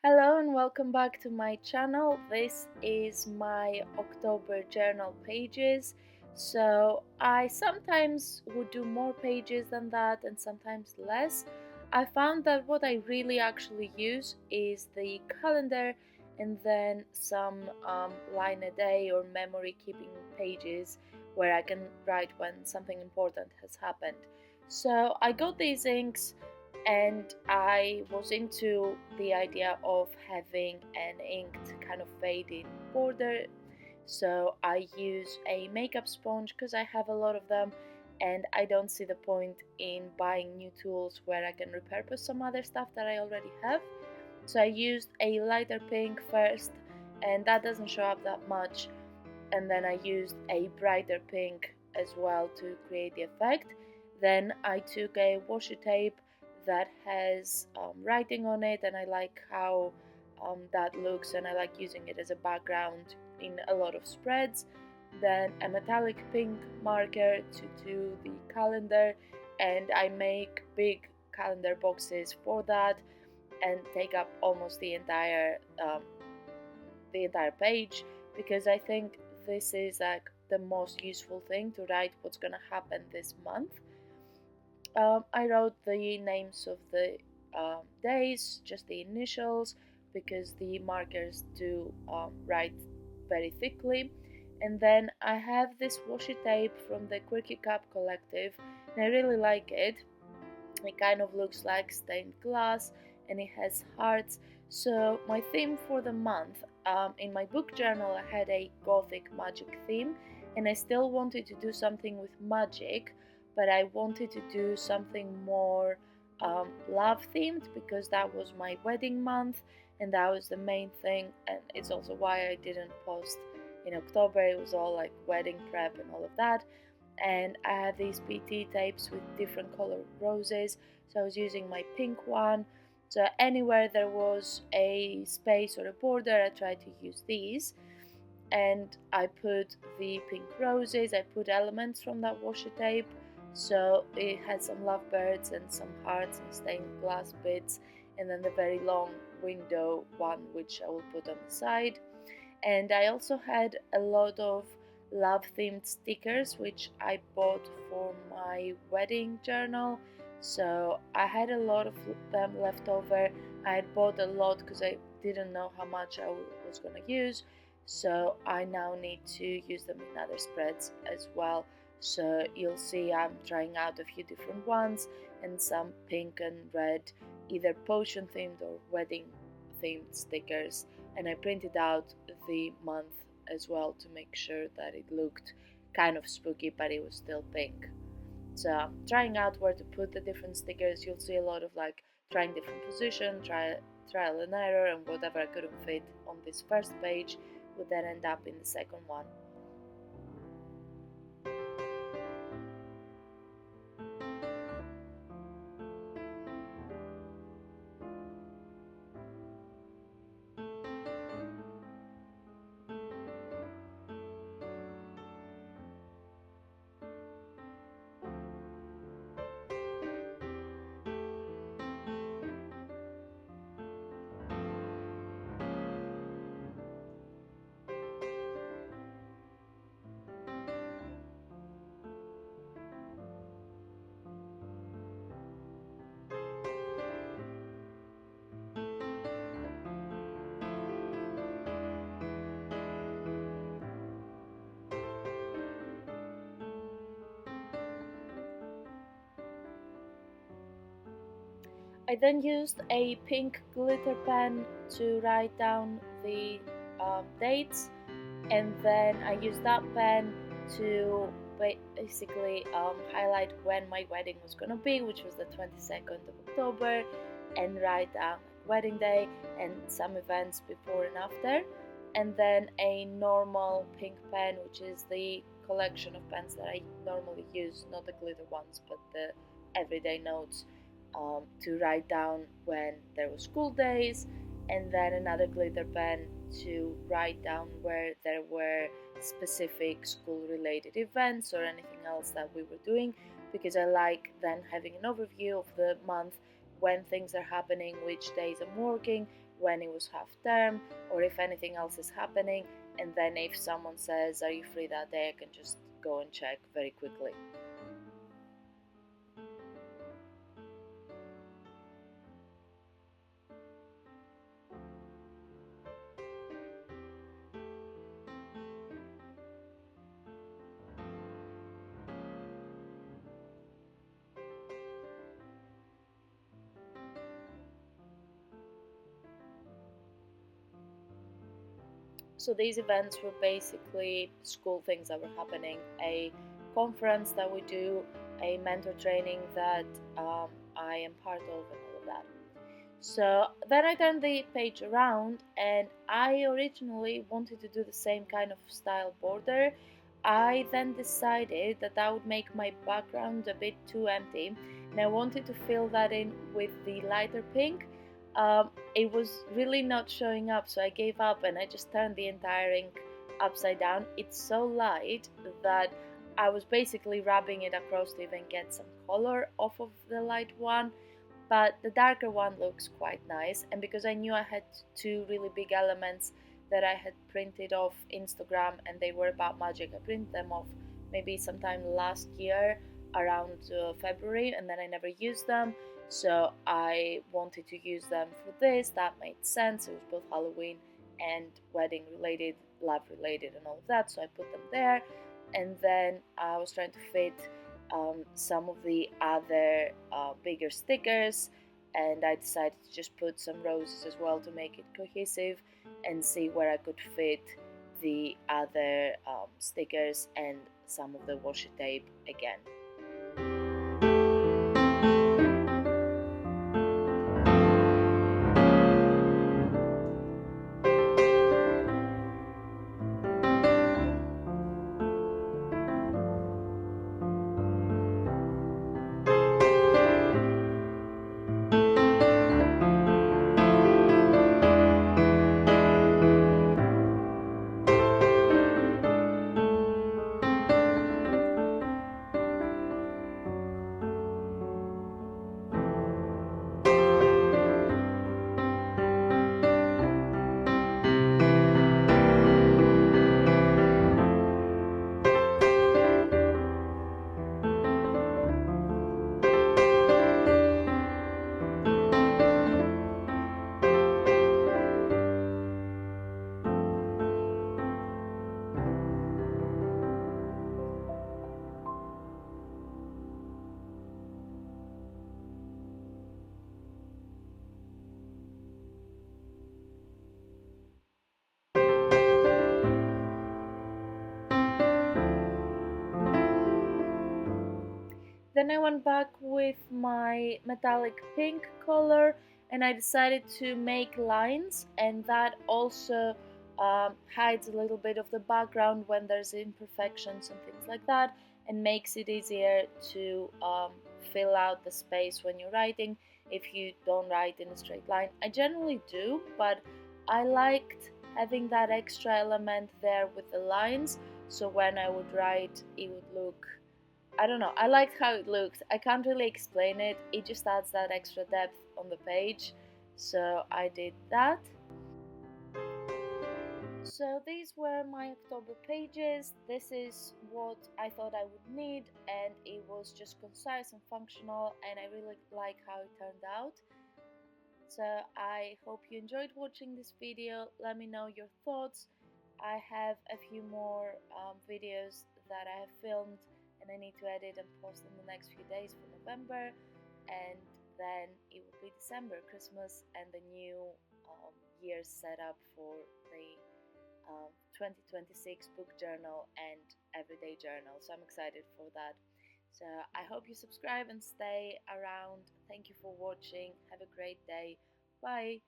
Hello and welcome back to my channel. This is my October journal pages. So I sometimes would do more pages than that and sometimes less. I found that what I really actually use is the calendar and then some line a day or memory keeping pages where I can write when something important has happened. So I got these inks and I was into the idea of having an inked kind of fading border. So I use a makeup sponge because I have a lot of them, and I don't see the point in buying new tools where I can repurpose some other stuff that I already have. So I used a lighter pink first, and that doesn't show up that much, and then I used a brighter pink as well to create the effect. Then I took a washi tape that has writing on it, and I like how that looks, and I like using it as a background in a lot of spreads. Then a metallic pink marker to do the calendar, and I make big calendar boxes for that and take up almost the entire page, because I think this is like the most useful thing to write what's gonna happen this month. I wrote the names of the days, just the initials, because the markers do write very thickly. And then I have this washi tape from the Quirky collective, and I really like it. It kind of looks like stained glass and it has hearts. So, my theme for the month, in my book journal, I had a gothic magic theme, and I still wanted to do something with magic, but I wanted to do something more love themed because that was my wedding month and that was the main thing. And it's also why I didn't post in October, it was all like wedding prep and all of that. And I have these PT tapes with different colored roses, so I was using my pink one. So anywhere there was a space or a border, I tried to use these. And I put the pink roses, I put elements from that washi tape, so it had some lovebirds and some hearts and stained glass bits, and then the very long window one, which I will put on the side. And I also had a lot of love themed stickers which I bought for my wedding journal. So I had a lot of them left over. I had bought a lot because I didn't know how much I was going to use. So I now need to use them in other spreads as well. So you'll see I'm trying out a few different ones and some pink and red, either potion themed or wedding themed stickers, and I printed out the month as well to make sure that it looked kind of spooky but it was still pink. So I'm trying out where to put the different stickers. You'll see a lot of like trying different position, trial and error, and whatever I couldn't fit on this first page would then end up in the second one. I then used a pink glitter pen to write down the dates, and then I used that pen to basically highlight when my wedding was gonna be, which was the 22nd of October, and write down wedding day and some events before and after. And then a normal pink pen, which is the collection of pens that I normally use, not the glitter ones, but the everyday notes, to write down when there were school days, and then another glitter pen to write down where there were specific school related events or anything else that we were doing, because I like then having an overview of the month, when things are happening, which days I'm working, when it was half term or if anything else is happening, and then if someone says, "Are you free that day?" I can just go and check very quickly. So these events were basically school things that were happening, a conference that we do, a mentor training that I am part of, and all of that. So then I turned the page around, and I originally wanted to do the same kind of style border. I then decided that I would make my background a bit too empty, and I wanted to fill that in with the lighter pink. It was really not showing up, so I gave up and I just turned the entire ink upside down. It's so light that I was basically rubbing it across to even get some color off of the light one, but the darker one looks quite nice. And because I knew I had two really big elements that I had printed off Instagram and they were about magic, I printed them off maybe sometime last year around February, and then I never used them, so I wanted to use them for this. That made sense. It was both Halloween and wedding related, love related, and all of that, so I put them there. And then I was trying to fit some of the other bigger stickers, and I decided to just put some roses as well to make it cohesive and see where I could fit the other stickers and some of the washi tape again. Then I went back with my metallic pink color and I decided to make lines, and that also hides a little bit of the background when there's imperfections and things like that, and makes it easier to fill out the space when you're writing if you don't write in a straight line. I generally do, but I liked having that extra element there with the lines, so when I would write it would look, I don't know, I liked how it looked. I can't really explain it, it just adds that extra depth on the page, so I did that. So these were my October pages. This is what I thought I would need, and it was just concise and functional, and I really like how it turned out. So I hope you enjoyed watching this video. Let me know your thoughts. I have a few more videos that I have filmed and I need to edit and post in the next few days for November, and then it will be December, Christmas, and the new year's setup for the 2026 book journal and everyday journal. So I'm excited for that. So I hope you subscribe and stay around. Thank you for watching. Have a great day. Bye.